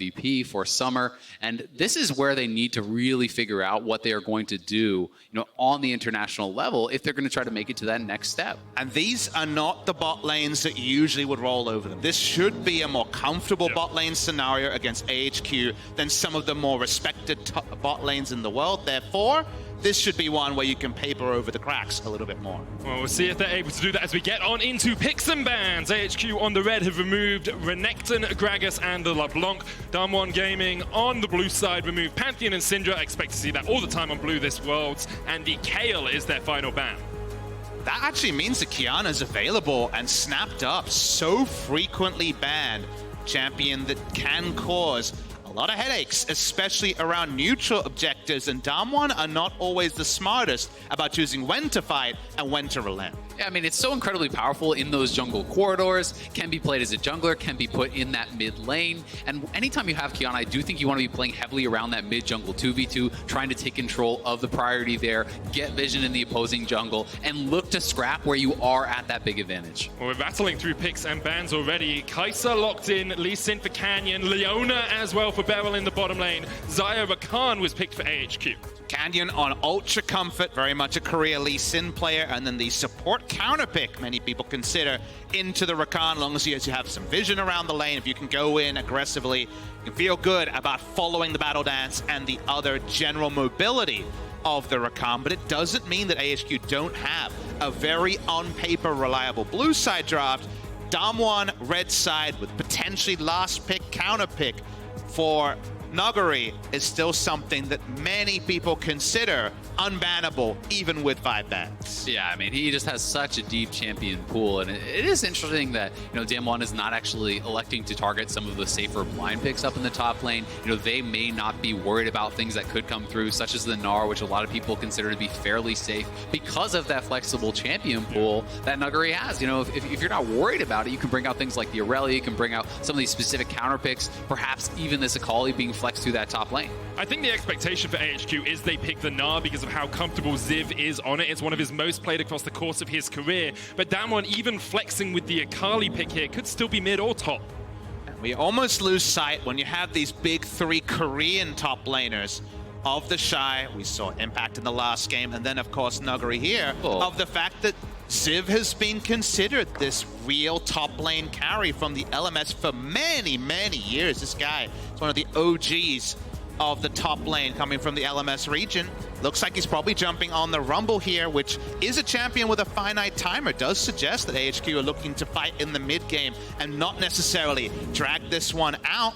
MVP for summer, and this is where they need to really figure out what they are going to do, on the international level if they're going to try to make it to that next step. And these are not the bot lanes that usually would roll over them. This should be a more comfortable bot lane scenario against AHQ than some of the more respected bot lanes in the world. Therefore, this should be one where you can paper over the cracks a little bit more. Well, we'll see if they're able to do that as we get on into picks and bans. AHQ on the red have removed Renekton, Gragas, and the LeBlanc. Damwon Gaming on the blue side removed Pantheon and Syndra. I expect to see that all the time on blue this Worlds. And the Kayle is their final ban. That actually means that Qiyana's available and snapped up. So frequently banned. Champion that can cause a lot of headaches, especially around neutral objectives, and Damwon are not always the smartest about choosing when to fight and when to relent. Yeah, I mean, it's so incredibly powerful in those jungle corridors, can be played as a jungler, can be put in that mid lane, and anytime you have Qiyana, I do think you want to be playing heavily around that mid jungle 2v2, trying to take control of the priority there, get vision in the opposing jungle, and look to scrap where you are at that big advantage. Well, we're battling through picks and bans already. Kai'Sa locked in, Lee Sin for Canyon, Leona as well for Beryl in the bottom lane. Xayah Rakan was picked for AHQ. Canyon on Ultra Comfort, very much a career Lee Sin player, and then the support counter pick many people consider into the Rakan, long as you have some vision around the lane. If you can go in aggressively, you can feel good about following the battle dance and the other general mobility of the Rakan, but it doesn't mean that AHQ don't have a very on-paper reliable blue side draft. Damwon red side with potentially last pick counter pick for Nuguri is still something that many people consider unbannable, even with 5 bans. Yeah, I mean, he just has such a deep champion pool, and it is interesting that, Damwon is not actually electing to target some of the safer blind picks up in the top lane. They may not be worried about things that could come through, such as the Gnar, which a lot of people consider to be fairly safe because of that flexible champion pool that Nuguri has. If you're not worried about it, you can bring out things like the Aurelia, you can bring out some of these specific counter picks, perhaps even this Akali being flexed through that top lane. I think the expectation for AHQ is they pick the Gnar because of how comfortable Ziv is on it. It's one of his most played across the course of his career. But Damwon, even flexing with the Akali pick here, could still be mid or top. We almost lose sight when you have these big 3 Korean top laners of the Shy. We saw Impact in the last game, and then of course Nuguri here, of the fact that Ziv has been considered this real top lane carry from the LMS for many, many years. This guy is one of the OGs of the top lane coming from the LMS region. Looks like he's probably jumping on the Rumble here, which is a champion with a finite timer. Does suggest that AHQ are looking to fight in the mid game and not necessarily drag this one out.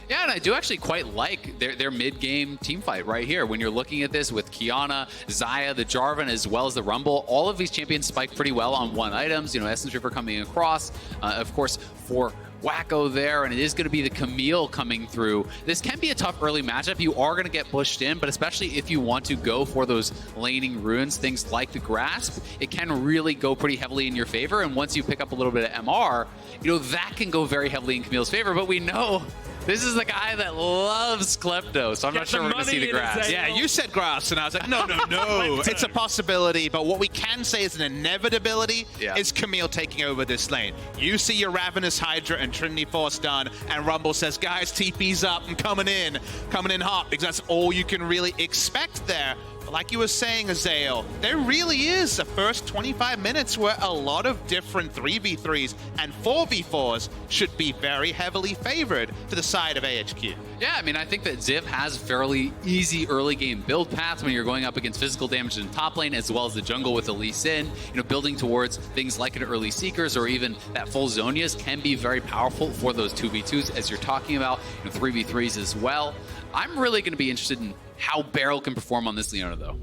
Yeah, and I do actually quite like their mid-game team fight right here. When you're looking at this with Qiyana, Xayah, the Jarvan, as well as the Rumble, all of these champions spike pretty well on 1 items. Essence River coming across, of course, for Wacko there, and it is going to be the Camille coming through. This can be a tough early matchup. You are going to get pushed in, but especially if you want to go for those laning runes, things like the Grasp, it can really go pretty heavily in your favor. And once you pick up a little bit of MR, that can go very heavily in Camille's favor. But we know this is the guy that loves Klepto, so I'm not sure we're going to see the Grass. Yeah, you said Grass, and I was like, no. It's a possibility, but what we can say is an inevitability is Camille taking over this lane. You see your Ravenous Hydra and Trinity Force done, and Rumble says, guys, TP's up and coming in hot, because that's all you can really expect there. Like you were saying, Azael, there really is a first 25 minutes where a lot of different 3v3s and 4v4s should be very heavily favored to the side of AHQ. Yeah, I mean, I think that Ziv has fairly easy early game build paths when you're going up against physical damage in top lane, as well as the jungle with the Lee Sin. Building towards things like an early Seekers or even that full Zonias can be very powerful for those 2v2s, as you're talking about, 3v3s as well. I'm really going to be interested in how Beryl can perform on this Leona, though.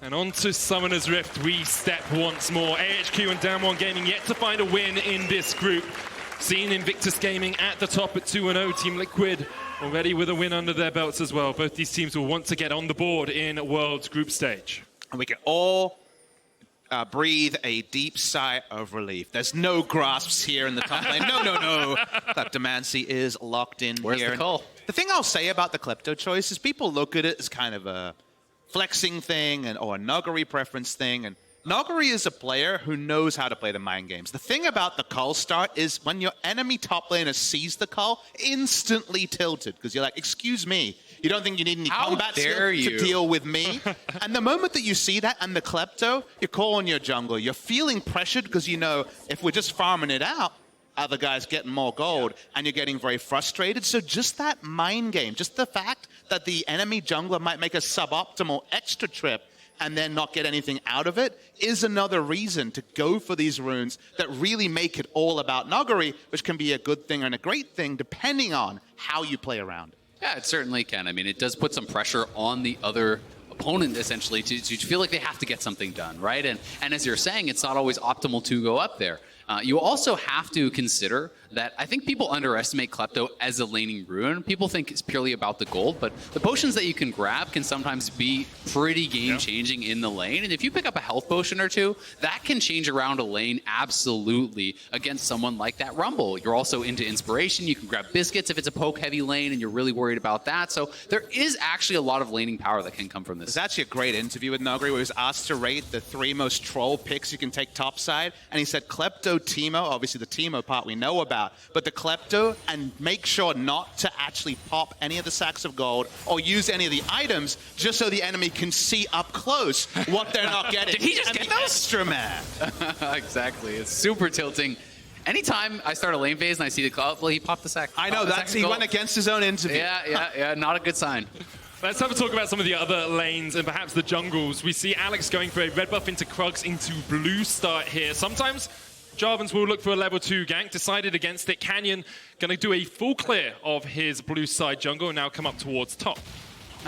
And on to Summoner's Rift we step once more. AHQ and Damwon Gaming yet to find a win in this group. seen Invictus Gaming at the top at 2-0. Team Liquid already with a win under their belts as well. Both these teams will want to get on the board in World's group stage. And we can all breathe a deep sigh of relief. There's no grasps here in the top lane. No. Kleptomancy is locked in Where's here. the call? The thing I'll say about the Klepto choice is people look at it as kind of a flexing thing or a Nuggery preference thing. And Nuggery is a player who knows how to play the mind games. The thing about the cull start is when your enemy top laner sees the cull, instantly tilted. Because you're like, excuse me, you don't think you need any combat skill to deal with me? And the moment that you see that and the Klepto, you're calling your jungle. You're feeling pressured because you know if we're just farming it out, other guys getting more gold, and you're getting very frustrated. So just that mind game, just the fact that the enemy jungler might make a suboptimal extra trip and then not get anything out of it is another reason to go for these runes that really make it all about Nuggery, which can be a good thing and a great thing depending on how you play around it. Yeah, it certainly can. I mean, it does put some pressure on the other opponent, essentially, to feel like they have to get something done, right? And as you're saying, it's not always optimal to go up there. You also have to consider that I think people underestimate Klepto as a laning rune. People think it's purely about the gold, but the potions that you can grab can sometimes be pretty game-changing in the lane. And if you pick up a health potion or two, that can change around a lane absolutely against someone like that Rumble. You're also into inspiration. You can grab biscuits if it's a poke-heavy lane and you're really worried about that. So there is actually a lot of laning power that can come from this. There's actually a great interview with Nuggery where he was asked to rate the 3 most troll picks you can take topside, and he said Klepto, Teemo, obviously the Teemo part we know about, but the Klepto, and make sure not to actually pop any of the sacks of gold or use any of the items just so the enemy can see up close what they're not getting. Did he just get those? Extra mad. Exactly. It's super tilting. Anytime I start a lane phase and I see the call, well, he popped the sack. I know, he went against his own interview. Yeah, not a good sign. Let's have a talk about some of the other lanes and perhaps the jungles. We see Alex going for a red buff into Krugs into blue start here. Sometimes Jarvans will look for a level 2 gank, decided against it. Canyon going to do a full clear of his blue side jungle and now come up towards top.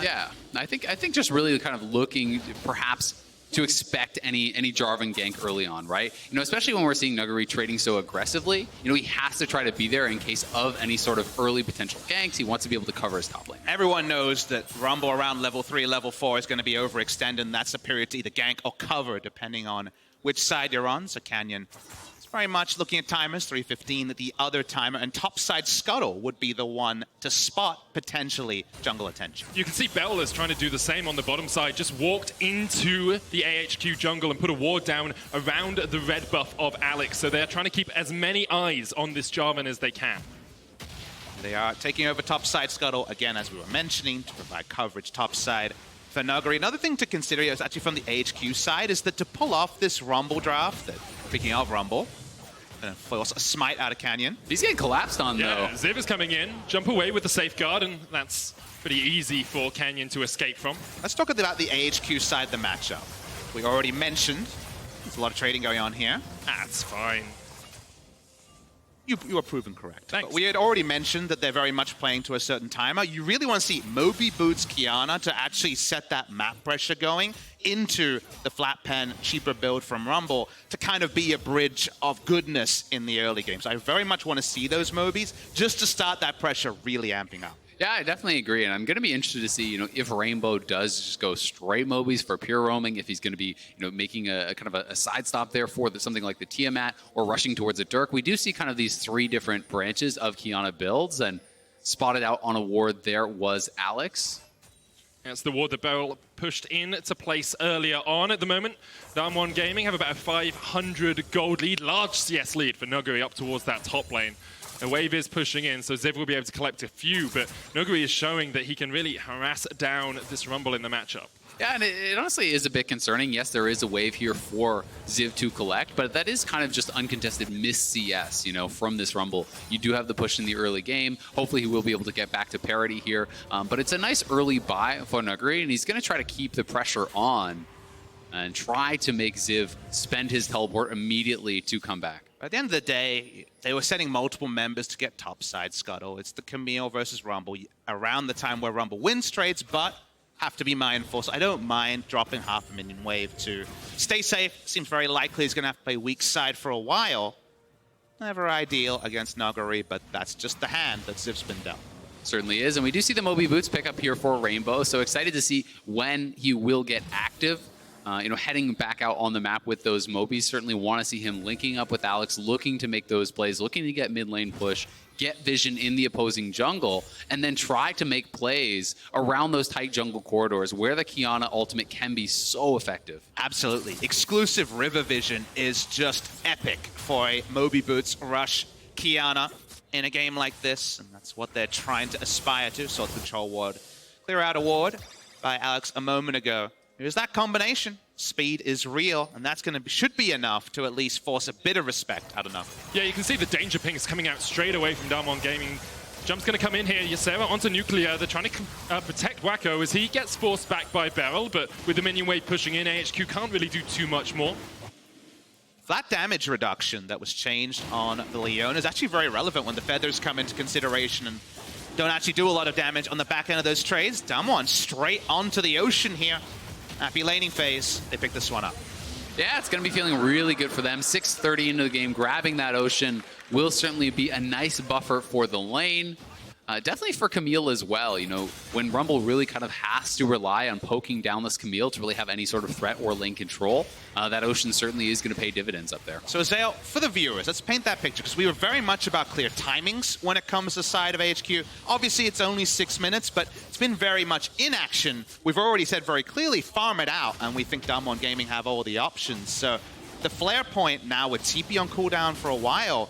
Yeah, I think just really kind of looking perhaps to expect any Jarvan gank early on, right? You know, especially when we're seeing Nuggery trading so aggressively, you know, he has to try to be there in case of any sort of early potential ganks. He wants to be able to cover his top lane. Everyone knows that Rumble around level 3, level 4 is going to be overextended, and that's a period to either gank or cover, depending on which side you're on. So Canyon is very much looking at timers, 315 the other timer, and topside Scuttle would be the one to spot potentially jungle attention. You can see Bell is trying to do the same on the bottom side, just walked into the AHQ jungle and put a ward down around the red buff of Alex. So they're trying to keep as many eyes on this Jarvan as they can. They are taking over topside Scuttle, again, as we were mentioning, to provide coverage topside for Nuggery. Another thing to consider is actually from the AHQ side is that to pull off this Rumble draft, that, speaking of Rumble, and force a smite out of Canyon. He's getting collapsed on, though. Ziv is coming in, jump away with the safeguard, and that's pretty easy for Canyon to escape from. Let's talk about the AHQ side of the matchup. We already mentioned there's a lot of trading going on here. That's fine. You were proven correct. Thanks. But we had already mentioned that they're very much playing to a certain timer. You really want to see Moby Boots Kiana to actually set that map pressure going into the flat pen, cheaper build from Rumble to kind of be a bridge of goodness in the early games. I very much want to see those Mobies just to start that pressure really amping up. Yeah, I definitely agree, and I'm going to be interested to see, you know, if Rainbow does just go straight Mobies for pure roaming, if he's going to be, you know, making a kind of a side stop there for something like the Tiamat or rushing towards a Dirk. We do see kind of these 3 different branches of Kiana builds, and spotted out on a ward there was Alex. That's the ward that Beryl pushed in to place earlier on. At the moment, Damwon Gaming have about a 500 gold lead, large CS lead for Nuggery up towards that top lane. The wave is pushing in, so Ziv will be able to collect a few, but Nuggery is showing that he can really harass down this Rumble in the matchup. Yeah, and it honestly is a bit concerning. Yes, there is a wave here for Ziv to collect, but that is kind of just uncontested miss CS, you know, from this Rumble. You do have the push in the early game. Hopefully he will be able to get back to parity here, but it's a nice early buy for Nuggery, and he's going to try to keep the pressure on and try to make Ziv spend his teleport immediately to come back. At the end of the day, they were sending multiple members to get topside Scuttle. It's the Camille versus Rumble around the time where Rumble wins trades, but have to be mindful. So I don't mind dropping half a minion wave to stay safe. Seems very likely he's going to have to play weak side for a while. Never ideal against Nagari, but that's just the hand that Ziv's been dealt. Certainly is, and we do see the Moby Boots pick up here for Rainbow, so excited to see when he will get active. Heading back out on the map with those Mobies. Certainly want to see him linking up with Alex, looking to make those plays, looking to get mid lane push, get vision in the opposing jungle, and then try to make plays around those tight jungle corridors where the Qiyana ultimate can be so effective. Absolutely. Exclusive river vision is just epic for a Moby Boots rush Qiyana in a game like this, and that's what they're trying to aspire to. Sword control ward. Clear out a ward by Alex a moment ago. Here's that combination. Speed is real, and that's should be enough to at least force a bit of respect. I don't know. Yeah, you can see the danger pings coming out straight away from Damwon Gaming. Jump's going to come in here. Ysera onto Nuclear. They're trying to protect Wacko as he gets forced back by Beryl, but with the minion wave pushing in, AHQ can't really do too much more. That damage reduction that was changed on the Leona is actually very relevant when the feathers come into consideration and don't actually do a lot of damage on the back end of those trades. Damwon straight onto the ocean here. Happy laning phase. They pick this one up. Yeah, it's going to be feeling really good for them. 6:30 into the game, grabbing that ocean will certainly be a nice buffer for the lane. Definitely for Camille as well. When Rumble really kind of has to rely on poking down this Camille to really have any sort of threat or lane control, that ocean certainly is going to pay dividends up there. So Azale, for the viewers, let's paint that picture, because we were very much about clear timings when it comes to the side of AHQ. Obviously, it's only 6 minutes, but it's been very much in action. We've already said very clearly, farm it out, and we think Damwon Gaming have all the options. So the flare point now with TP on cooldown for a while,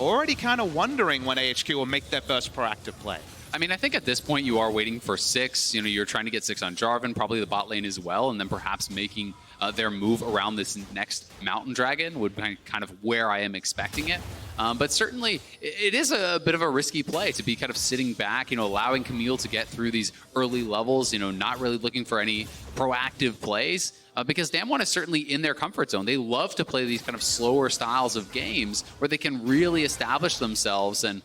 already kind of wondering when AHQ will make their first proactive play. I mean, I think at this point you are waiting for 6. You're trying to get 6 on Jarvan, probably the bot lane as well, and then perhaps making their move around this next Mountain Dragon would be kind of where I am expecting it. But certainly, it is a bit of a risky play to be kind of sitting back, allowing Camille to get through these early levels, not really looking for any proactive plays. Because Damwon is certainly in their comfort zone. They love to play these kind of slower styles of games where they can really establish themselves and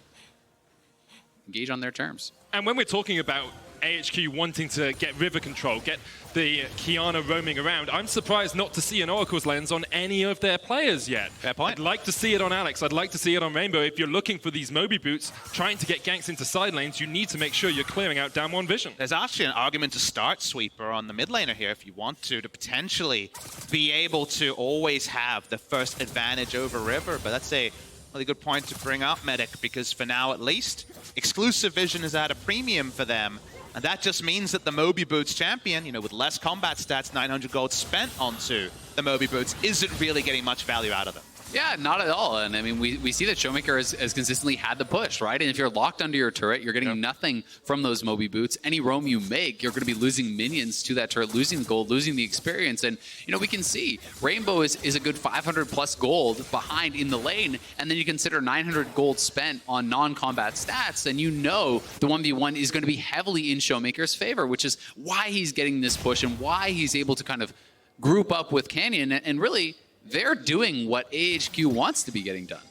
engage on their terms. And when we're talking about AHQ wanting to get river control, get the Qiyana roaming around, I'm surprised not to see an Oracle's Lens on any of their players yet. Fair point. I'd like to see it on Alex. I'd like to see it on Rainbow. If you're looking for these Moby Boots, trying to get ganks into side lanes, you need to make sure you're clearing out Damwon vision. There's actually an argument to start Sweeper on the mid laner here if you want to potentially be able to always have the first advantage over River, but that's a really good point to bring up, Medic, because for now at least, exclusive vision is at a premium for them. And that just means that the Moby Boots champion, with less combat stats, 900 gold spent onto the Moby Boots, isn't really getting much value out of them. Yeah, not at all. And I mean, we see that Showmaker has consistently had the push, right? And if you're locked under your turret, you're getting nothing from those Moby Boots. Any roam you make, you're going to be losing minions to that turret, losing the gold, losing the experience. And, we can see Rainbow is a good 500 plus gold behind in the lane. And then you consider 900 gold spent on non-combat stats. And the 1v1 is going to be heavily in Showmaker's favor, which is why he's getting this push and why he's able to kind of group up with Canyon and really... they're doing what AHQ wants to be getting done.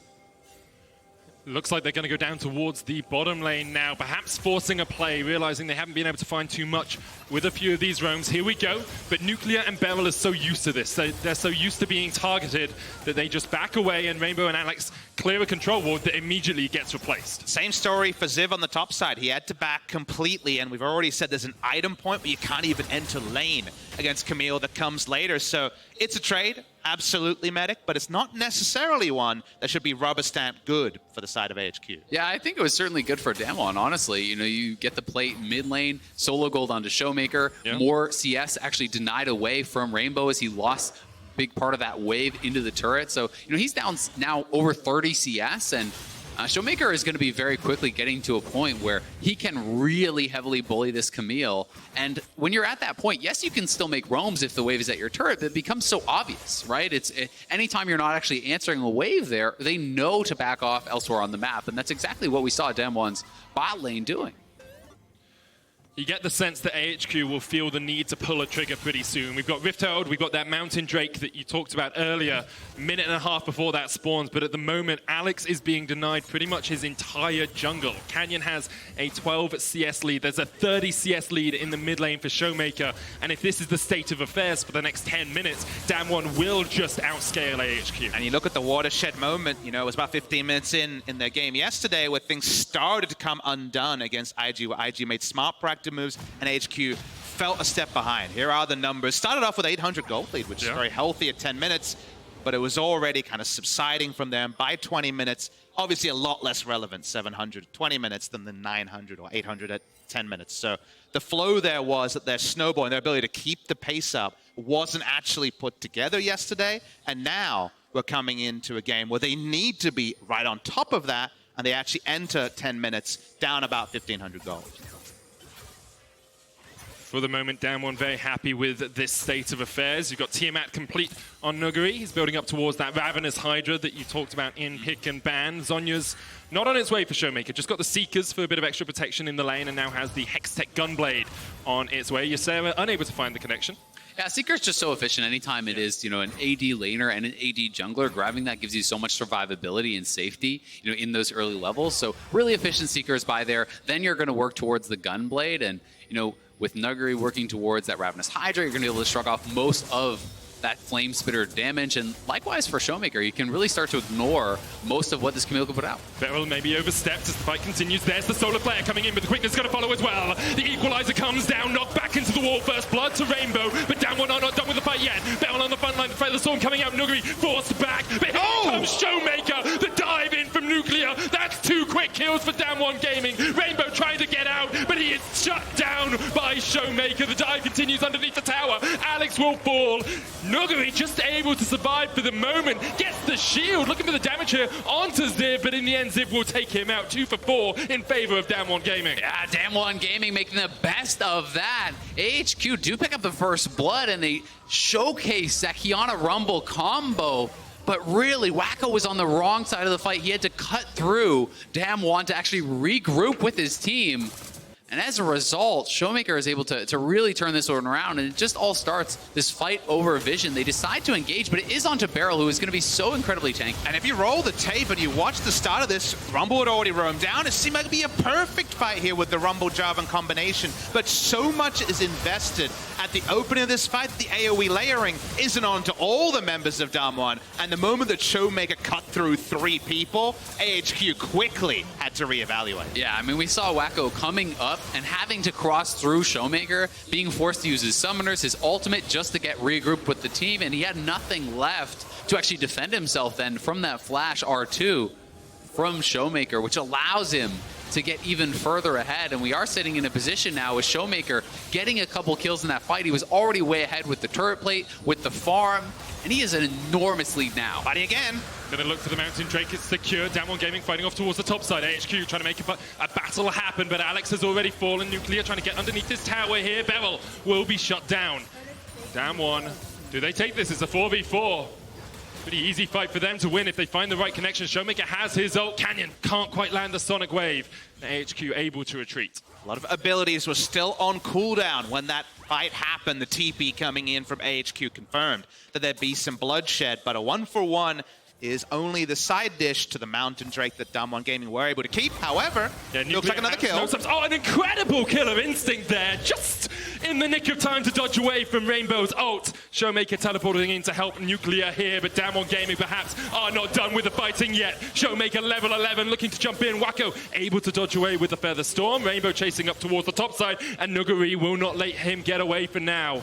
Looks like they're going to go down towards the bottom lane now, perhaps forcing a play, realizing they haven't been able to find too much with a few of these roams. Here we go. But Nuclear and Beryl are so used to this. They're so used to being targeted that they just back away, and Rainbow and Alex clear a control ward that immediately gets replaced. Same story for Ziv on the top side. He had to back completely, and we've already said there's an item point where you can't even enter lane against Camille that comes later. So it's a trade, absolutely, Medic, but it's not necessarily one that should be rubber stamped good for the side of AHQ. Yeah, I think it was certainly good for Damwon, honestly. You get the plate mid lane, solo gold onto Showmaker, more CS actually denied away from Rainbow as he lost big part of that wave into the turret. So, he's down now over 30 CS, and Showmaker is going to be very quickly getting to a point where he can really heavily bully this Camille. And when you're at that point, yes, you can still make roams if the wave is at your turret, but it becomes so obvious, right? Anytime you're not actually answering a wave there, they know to back off elsewhere on the map. And that's exactly what we saw Damwon's bot lane doing. You get the sense that AHQ will feel the need to pull a trigger pretty soon. We've got Rift Herald, we've got that Mountain Drake that you talked about earlier, minute and a half before that spawns, but at the moment, Alex is being denied pretty much his entire jungle. Canyon has a 12 CS lead, there's a 30 CS lead in the mid lane for Showmaker, and if this is the state of affairs for the next 10 minutes, Damwon will just outscale AHQ. And you look at the watershed moment, you know, it was about 15 minutes in their game yesterday where things started to come undone against IG, where IG made smart practice moves and AHQ felt a step behind. Here are the numbers. Started off with 800 gold lead, which is very healthy at 10 minutes, but it was already kind of subsiding from there. And by 20 minutes, obviously a lot less relevant, 700 at 20 minutes than the 900 or 800 at 10 minutes. So the flow there was that their snowball and their ability to keep the pace up wasn't actually put together yesterday. And now we're coming into a game where they need to be right on top of that, and they actually enter 10 minutes down about 1,500 gold. For the moment, Damwon very happy with this state of affairs. You've got Tiamat complete on Nuguri. He's building up towards that Ravenous Hydra that you talked about in pick and ban. Zonya's not on its way for Showmaker. Just got the Seekers for a bit of extra protection in the lane, and now has the Hextech Gunblade on its way. Ysera unable to find the connection. Yeah, Seeker's just so efficient. Anytime it is, you know, an AD laner and an AD jungler, grabbing that gives you so much survivability and safety, you know, in those early levels. So really efficient Seekers by there. Then you're going to work towards the Gunblade, and, you know, with Nuguri working towards that Ravenous Hydra, you're going to be able to shrug off most of that Flame Spitter damage. And likewise for Showmaker, you can really start to ignore most of what this Camille could put out. Beryl maybe overstepped as the fight continues. There's the Solar Player coming in, but the quickness is going to follow as well. The Equalizer comes down, knocked back into the wall. First blood to Rainbow, but Damwon are not done with the fight yet. Beryl on the front line, the Feather Storm coming out. Nuguri forced back, but here comes Showmaker. The dive in from Nuclear. That's 2 quick kills for Damwon Gaming. Rainbow trying to get out, but he is shut down by Showmaker. The dive continues underneath the tower. Alex will fall. Nuguri just able to survive for the moment. Gets the shield. Looking for the damage here onto Ziv, but in the end, Ziv will take him out. 2 for 4 in favor of Damwon Gaming. Yeah, Damwon Gaming making the best of that. AHQ do pick up the first blood, and they showcase that Kiana Rumble combo. But really, Wacko was on the wrong side of the fight. He had to cut through Damwon to actually regroup with his team. And as a result, Showmaker is able to really turn this one around, and it just all starts this fight over Vision. They decide to engage, but it is onto Beryl, who is going to be so incredibly tanky. And if you roll the tape and you watch the start of this, Rumble had already roamed down. It seemed like it'd be a perfect fight here with the Rumble-Jarvan combination, but so much is invested at the opening of this fight. The AoE layering isn't on to all the members of Damwon, and the moment that Showmaker cut through 3 people, AHQ quickly had to reevaluate. Yeah, I mean, we saw Wacko coming up and having to cross through Showmaker, being forced to use his summoners, his ultimate, just to get regrouped with the team, and he had nothing left to actually defend himself then from that flash R2 from Showmaker, which allows him to get even further ahead. And we are sitting in a position now with Showmaker getting a couple kills in that fight. He was already way ahead with the turret plate, with the farm, and he is an enormous lead now. Fighting again. Gonna look for the Mountain Drake. It's secure. Damwon Gaming fighting off towards the top side. AHQ trying to make a battle happen, but Alex has already fallen. Nuclear trying to get underneath this tower here. Beryl will be shut down. Damwon, do they take this? It's a 4v4. Pretty easy fight for them to win if they find the right connection. Showmaker has his ult. Canyon can't quite land the Sonic Wave. AHQ able to retreat. A lot of abilities were still on cooldown when that fight happened. The TP coming in from AHQ confirmed that there'd be some bloodshed, but a 1-for-1 is only the side dish to the Mountain Drake that Damwon Gaming were able to keep. However, looks like another kill. Oh, an incredible killer instinct there. Just in the nick of time to dodge away from Rainbow's ult. Showmaker teleporting in to help Nuclear here, but Damwon Gaming perhaps are not done with the fighting yet. Showmaker level 11 looking to jump in. Wacko able to dodge away with the Feather Storm. Rainbow chasing up towards the top side, and Nuguri will not let him get away for now.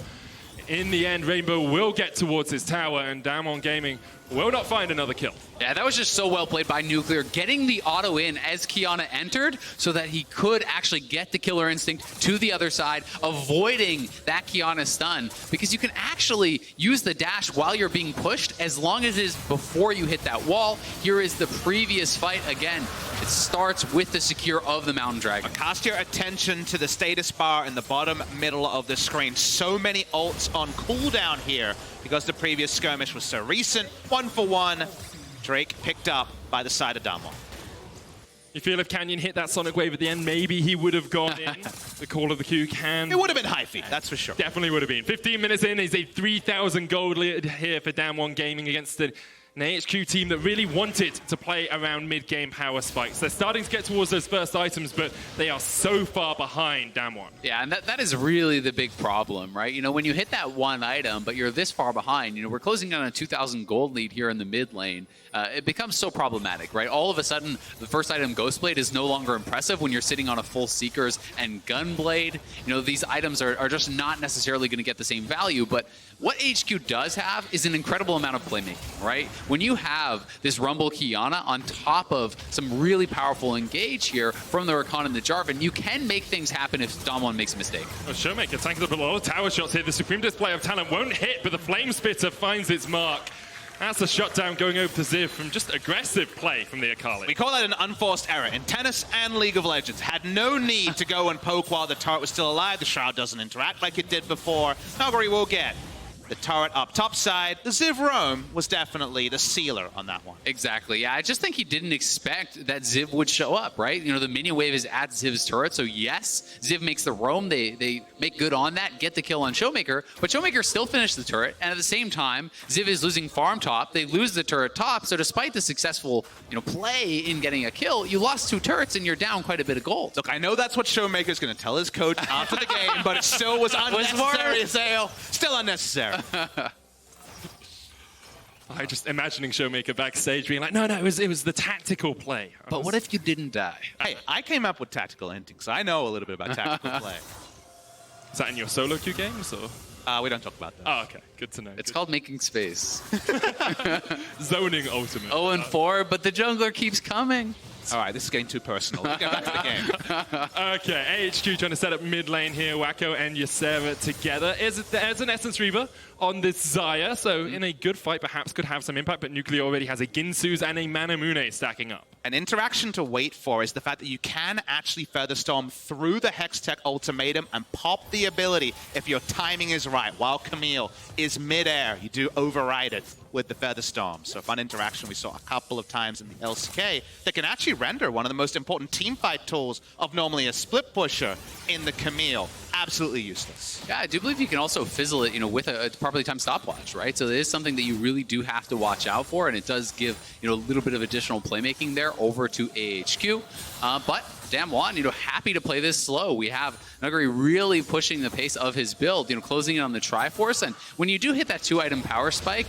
In the end, Rainbow will get towards his tower, and Damwon Gaming will not find another kill. Yeah, that was just so well played by Nuclear, getting the auto in as Kiana entered so that he could actually get the killer instinct to the other side, avoiding that Kiana stun, because you can actually use the dash while you're being pushed as long as it is before you hit that wall. Here is the previous fight again. It starts with the secure of the Mountain Dragon. Cast your attention to the status bar in the bottom middle of the screen. So many ults on cooldown here because the previous skirmish was so recent. 1-for-1. Drake picked up by the side of Damwon. You feel if Canyon hit that Sonic Wave at the end, maybe he would have gone in. The call of the Q can... It would have been hyphy, that's for sure. Definitely would have been. 15 minutes in is a 3,000 gold lead here for Damwon Gaming against an AHQ team that really wanted to play around mid-game power spikes. They're starting to get towards those first items, but they are so far behind Damwon. Yeah, and that is really the big problem, right? You know, when you hit that one item, but you're this far behind, you know, we're closing on a 2,000 gold lead here in the mid lane. It becomes so problematic, right? All of a sudden, the first item, Ghostblade, is no longer impressive when you're sitting on a full Seekers and Gunblade. You know, these items are just not necessarily going to get the same value, but what AHQ does have is an incredible amount of playmaking, right? When you have this Rumble Kiana on top of some really powerful engage here from the Rakan and the Jarvan, you can make things happen if Damwon makes a mistake. Well, Showmaker tanking up a lot of tower shots here. The Supreme Display of Talent won't hit, but the Flame Spitter finds its mark. That's a shutdown going over to Ziv from just aggressive play from the Akali. We call that an unforced error. In tennis and League of Legends, had no need to go and poke while the turret was still alive. The Shroud doesn't interact like it did before. Nuguri will get the turret up top side. The Ziv roam was definitely the sealer on that one. Exactly. Yeah, I just think he didn't expect that Ziv would show up, right? You know, the minion wave is at Ziv's turret, so yes, Ziv makes the roam. They make good on that, get the kill on Showmaker, but Showmaker still finished the turret, and at the same time, Ziv is losing farm top. They lose the turret top, so despite the successful, you know, play in getting a kill, you lost 2 turrets and you're down quite a bit of gold. Look, I know that's what Showmaker's going to tell his coach after the game, but it still was unnecessary, Azale. Still unnecessary. I just imagining Showmaker backstage being like, no, it was the tactical play. But what if you didn't die? Hey, I came up with tactical hinting, so I know a little bit about tactical play. Is that in your solo queue games or? We don't talk about that. Oh, okay. Good to know. It's called making space. Zoning ultimate. 0-4, but the jungler keeps coming. All right, this is getting too personal. Let's get back to the game. Okay, AHQ trying to set up mid lane here. Wacko and Ysera together. There's an Essence Reaver on this Xayah, so in a good fight perhaps could have some impact, but Nuclear already has a Ginsu's and a Manamune stacking up. An interaction to wait for is the fact that you can actually Feather Storm through the Hextech ultimatum and pop the ability if your timing is right. While Camille is mid-air, you do override it with the Feather Storm. So fun interaction we saw a couple of times in the LCK that can actually render one of the most important teamfight tools of normally a split pusher in the Camille. Absolutely useless. Yeah, I do believe you can also fizzle it, you know, with a properly timed stopwatch, right? So it is something that you really do have to watch out for, and it does give, you know, a little bit of additional playmaking there over to AHQ. But Damwon, you know, happy to play this slow. We have Nuguri really pushing the pace of his build, you know, closing in on the Triforce, and when you do hit that 2-item power spike,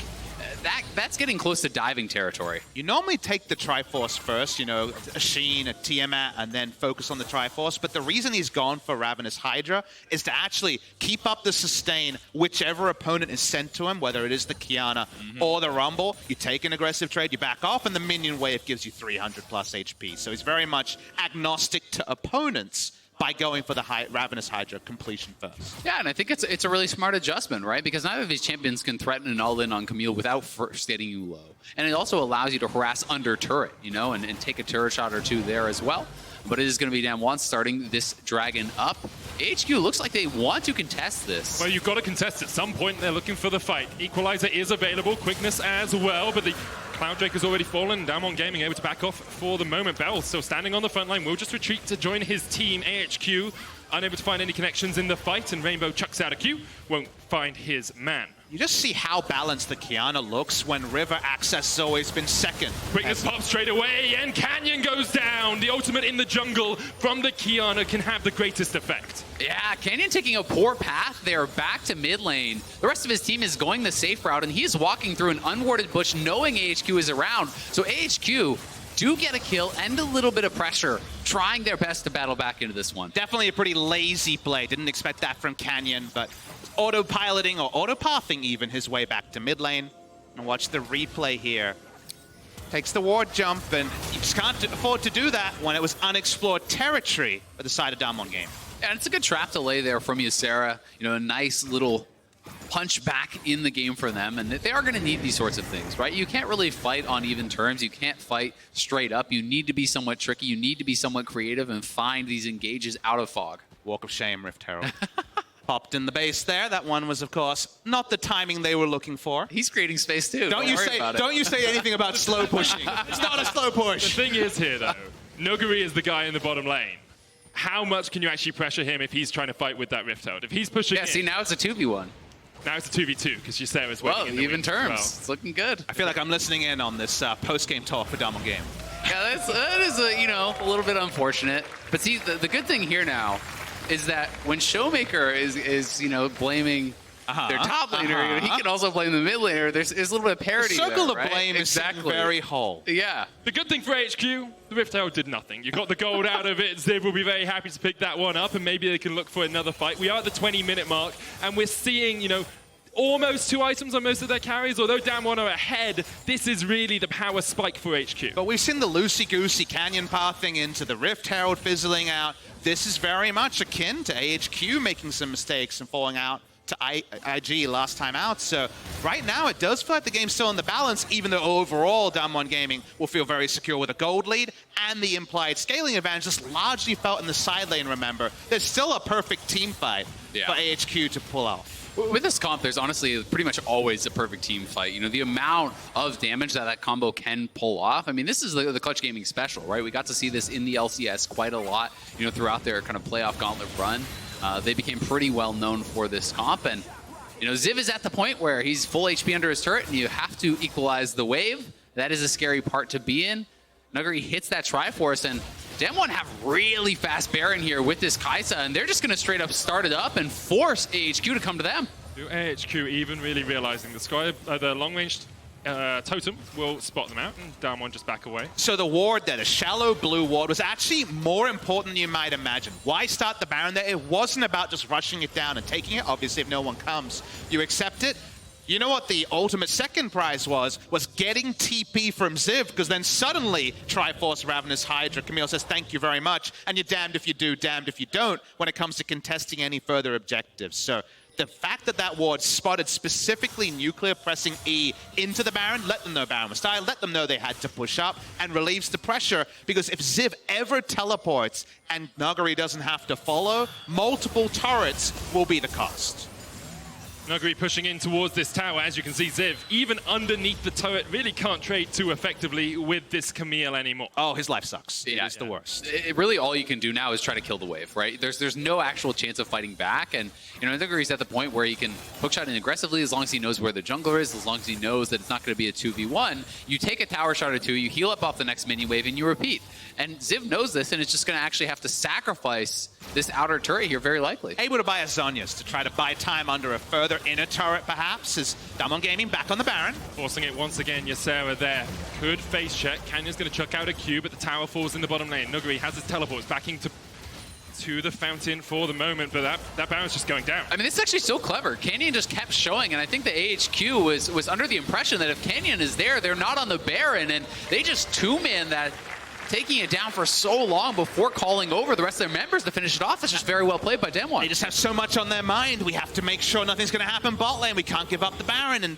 that's getting close to diving territory. You normally take the Triforce first, you know, a Sheen, a Tiamat, and then focus on the Triforce. But the reason he's gone for Ravenous Hydra is to actually keep up the sustain whichever opponent is sent to him, whether it is the Kiana or the Rumble. You take an aggressive trade, you back off, and the minion wave gives you 300 plus HP. So he's very much agnostic to opponents by going for the Ravenous Hydra completion first. Yeah, and I think it's a really smart adjustment, right? Because neither of these champions can threaten an all-in on Camille without first getting you low. And it also allows you to harass under turret, you know, and take a turret shot or two there as well. But it is going to be Damwon starting this dragon up. AHQ looks like they want to contest this. Well, you've got to contest at some point. They're looking for the fight. Equalizer is available, quickness as well, but the Cloud Drake has already fallen. Damwon Gaming able to back off for the moment. Bell still standing on the front line, will just retreat to join his team. AHQ unable to find any connections in the fight, and Rainbow chucks out a Q, won't find his man. You just see how balanced the Kiana looks when River access has always been second. Quickness pops straight away, and Canyon goes down. The ultimate in the jungle from the Kiana can have the greatest effect. Yeah, Canyon taking a poor path there back to mid lane. The rest of his team is going the safe route, and he is walking through an unwarded bush knowing AHQ is around. So AHQ do get a kill and a little bit of pressure, trying their best to battle back into this one. Definitely a pretty lazy play. Didn't expect that from Canyon, but autopiloting or autopathing even his way back to mid lane. And watch the replay here. Takes the ward jump, and you just can't afford to do that when it was unexplored territory for the side of Damwon Game. And it's a good trap to lay there from Ysera. You know, a nice little punch back in the game for them, and they are going to need these sorts of things, right? You can't really fight on even terms. You can't fight straight up. You need to be somewhat tricky. You need to be somewhat creative and find these engages out of fog. Walk of Shame, Rift Herald. Popped in the base there. That one was, of course, not the timing they were looking for. He's creating space too. Don't you say anything about slow pushing. It's not a slow push. The thing is here, though, Nuguri is the guy in the bottom lane. How much can you actually pressure him if he's trying to fight with that Rift Herald? If he's pushing see, now it's a 2v1. Now it's a 2v2 because Ysera's winning. Well, even terms. It's looking good. I feel like I'm listening in on this post-game talk for Damwon Gaming. Yeah, that is a little bit unfortunate. But see, the good thing here now is that when Showmaker is blaming their top laner, he can also blame the mid laner. There's a little bit of parity The circle there, of blame right? is very whole. Yeah. The good thing for HQ, the Rift Herald did nothing. You got the gold out of it. Ziv will be very happy to pick that one up, and maybe they can look for another fight. We are at the 20-minute mark, and we're seeing, almost 2 items on most of their carries. Although Damwon are ahead, this is really the power spike for HQ. But we've seen the loosey-goosey canyon pathing into the Rift Herald fizzling out. This is very much akin to AHQ making some mistakes and falling out to IG last time out. So right now it does feel like the game's still in the balance, even though overall Damwon Gaming will feel very secure with a gold lead and the implied scaling advantage just largely felt in the side lane, remember. There's still a perfect team fight for AHQ to pull off. With this comp, there's honestly pretty much always a perfect team fight. The amount of damage that combo can pull off. I mean, this is the Clutch Gaming special, right? We got to see this in the LCS quite a lot, throughout their kind of playoff gauntlet run. They became pretty well known for this comp. And, Ziv is at the point where he's full HP under his turret, and you have to equalize the wave. That is a scary part to be in. Nuguri hits that Triforce, and Damwon have really fast Baron here with this Kai'Sa, and they're just going to straight up start it up and force AHQ to come to them. Do AHQ even really realizing the long-range totem will spot them out, and Damwon just back away. So the ward there, the shallow blue ward, was actually more important than you might imagine. Why start the Baron there? It wasn't about just rushing it down and taking it. Obviously, if no one comes, you accept it. You know what the ultimate second prize was getting TP from Ziv, because then suddenly Triforce, Ravenous Hydra, Camille says thank you very much, and you're damned if you do, damned if you don't when it comes to contesting any further objectives. So the fact that ward spotted specifically Nuclear pressing E into the Baron, let them know Baron was tired, let them know they had to push up, and relieves the pressure, because if Ziv ever teleports and Nuguri doesn't have to follow, multiple turrets will be the cost. Nuguri pushing in towards this tower. As you can see, Ziv, even underneath the turret, really can't trade too effectively with this Camille anymore. Oh, his life sucks. It's the worst. Really all you can do now is try to kill the wave, right? There's no actual chance of fighting back, and Nuguri's at the point where he can hookshot in aggressively as long as he knows where the jungler is, as long as he knows that it's not going to be a 2v1. You take a tower shot or two, you heal up off the next mini wave, and you repeat. And Ziv knows this, and it's just going to actually have to sacrifice this outer turret here, very likely. Able to buy a Zhonya's to try to buy time under a further inner turret, perhaps, as Damwon Gaming back on the Baron. Forcing it once again, Ysera there. Could face check. Canyon's going to chuck out a Q, but the tower falls in the bottom lane. Nuguri has his teleports backing to the fountain for the moment, but that Baron's just going down. I mean, it's actually so clever. Canyon just kept showing, and I think the AHQ was under the impression that if Canyon is there, they're not on the Baron, and they just two-man that, taking it down for so long before calling over the rest of their members to finish it off. That's just very well played by Damwon. They just have so much on their mind. We have to make sure nothing's going to happen bot lane. We can't give up the Baron. And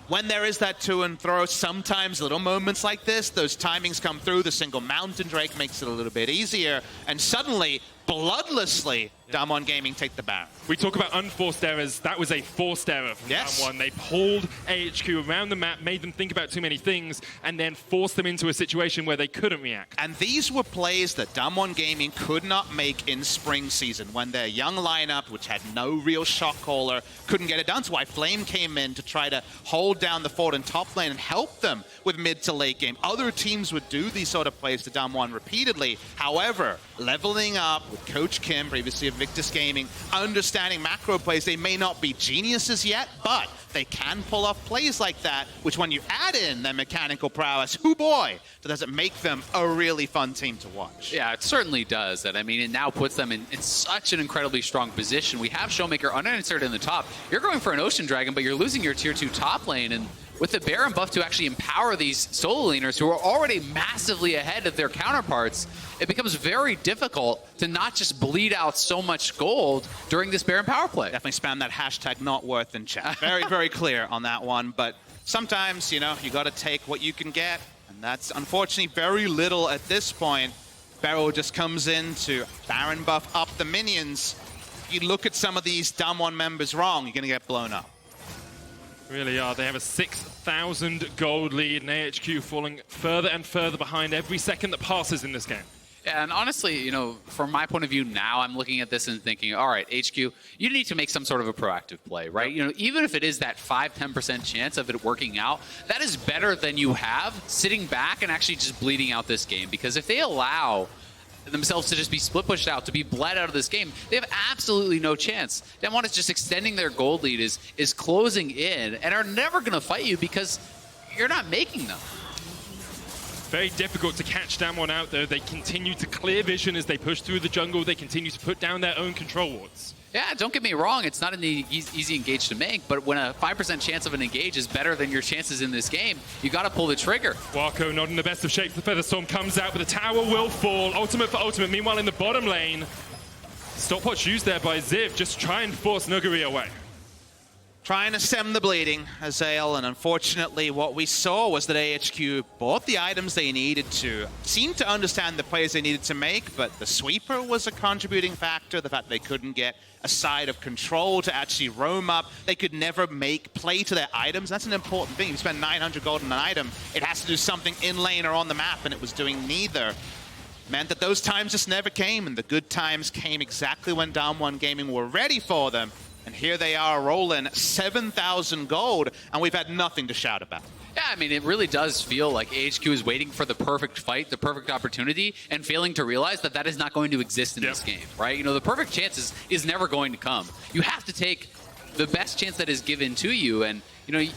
when there is that to and fro, sometimes little moments like this, those timings come through. The single Mountain Drake makes it a little bit easier. And suddenly, bloodlessly, Damwon Gaming take the Baron. We talk about unforced errors. That was a forced error from Damwon. They pulled AHQ around the map, made them think about too many things, and then forced them into a situation where they couldn't react. And these were plays that Damwon Gaming could not make in spring season when their young lineup, which had no real shot caller, couldn't get it done. So why Flame came in to try to hold down the fort in top lane and help them with mid to late game. Other teams would do these sort of plays to Damwon repeatedly. However, leveling up with Coach Kim, previously of Victus Gaming, understanding macro plays, they may not be geniuses yet, but they can pull off plays like that, which when you add in their mechanical prowess, oh boy, does it make them a really fun team to watch. Yeah, it certainly does. And I mean, it now puts them in such an incredibly strong position. We have Showmaker uninserted in the top. You're going for an Ocean Dragon, but you're losing your tier 2 top lane, and with the Baron buff to actually empower these solo laners who are already massively ahead of their counterparts, it becomes very difficult to not just bleed out so much gold during this Baron power play. Definitely spam that hashtag not worth in chat. Very, very clear on that one. But sometimes, you got to take what you can get. And that's unfortunately very little at this point. Beryl just comes in to Baron buff up the minions. You look at some of these Damwon members wrong, you're going to get blown up. Really are. They have a 6,000 gold lead, and AHQ falling further and further behind every second that passes in this game. Yeah, and honestly, you know, from my point of view now, I'm looking at this and thinking, all right, HQ, you need to make some sort of a proactive play, right? You know, even if it is that 5-10% chance of it working out, that is better than you have sitting back and actually just bleeding out this game. Because if they allow themselves to just be split pushed out, to be bled out of this game, they have absolutely no chance. Damwon is just extending their gold lead, is closing in, and are never going to fight you because you're not making them. Very difficult to catch Damwon out there. They continue to clear vision as they push through the jungle. They continue to put down their own control wards. Yeah, don't get me wrong, it's not an easy engage to make, but when a 5% chance of an engage is better than your chances in this game, you got to pull the trigger. Wako not in the best of shapes. The Featherstorm comes out, but the tower will fall. Ultimate for ultimate. Meanwhile, in the bottom lane, stopwatch used there by Ziv, just try and force Nuguri away. Trying to stem the bleeding, Azael, and unfortunately what we saw was that AHQ bought the items they needed to, seemed to understand the plays they needed to make, but the sweeper was a contributing factor, the fact they couldn't get a side of control to actually roam up. They could never play to their items. That's an important thing. If you spend 900 gold on an item, it has to do something in lane or on the map, and it was doing neither. Meant that those times just never came, and the good times came exactly when Damwon Gaming were ready for them. And here they are rolling 7,000 gold, and we've had nothing to shout about. Yeah, I mean, it really does feel like AHQ is waiting for the perfect fight, the perfect opportunity, and failing to realize that that is not going to exist in this game, right? You know, the perfect chance is never going to come. You have to take the best chance that is given to you, and, you know,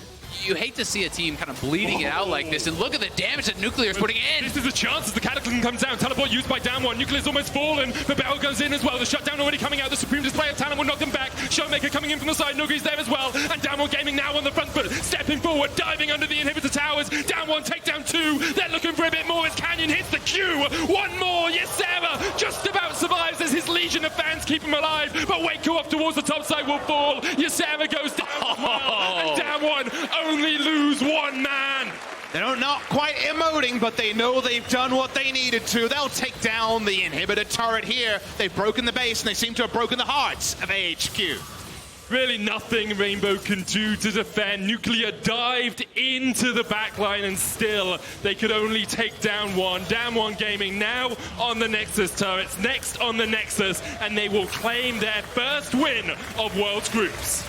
you hate to see a team kind of bleeding it out like this, and look at the damage that Nuclear is putting in. This is a chance as the Cataclysm comes down. Teleport used by Damwon. Nuclear's almost fallen. The Bell goes in as well. The shutdown already coming out. The Supreme Display of Talent will knock them back. Showmaker coming in from the side. Nuguri's there as well. And Damwon Gaming now on the front foot. Stepping forward, diving under the inhibitor towers. Damwon take down 2. They're looking for a bit more as Canyon hits the Q. One more. Ysera just about survives as his legion of fans keep him alive. But Waco off towards the top side will fall. Ysera goes down as well. And Damwon only lose one man. They're not quite emoting, but they know they've done what they needed to. They'll take down the inhibitor turret here. They've broken the base, and they seem to have broken the hearts of AHQ. Really nothing Rainbow can do to defend. Nuclear dived into the backline, and still they could only take down one. Damwon Gaming now on the Nexus turrets, next on the Nexus, and they will claim their first win of World's Groups.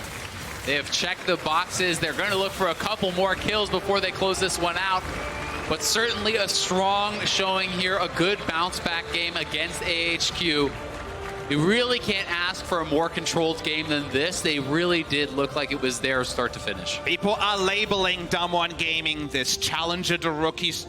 They have checked the boxes. They're going to look for a couple more kills before they close this one out. But certainly a strong showing here, a good bounce-back game against AHQ. You really can't ask for a more controlled game than this. They really did look like it was theirs start to finish. People are labeling Damwon Gaming this challenger to rookies,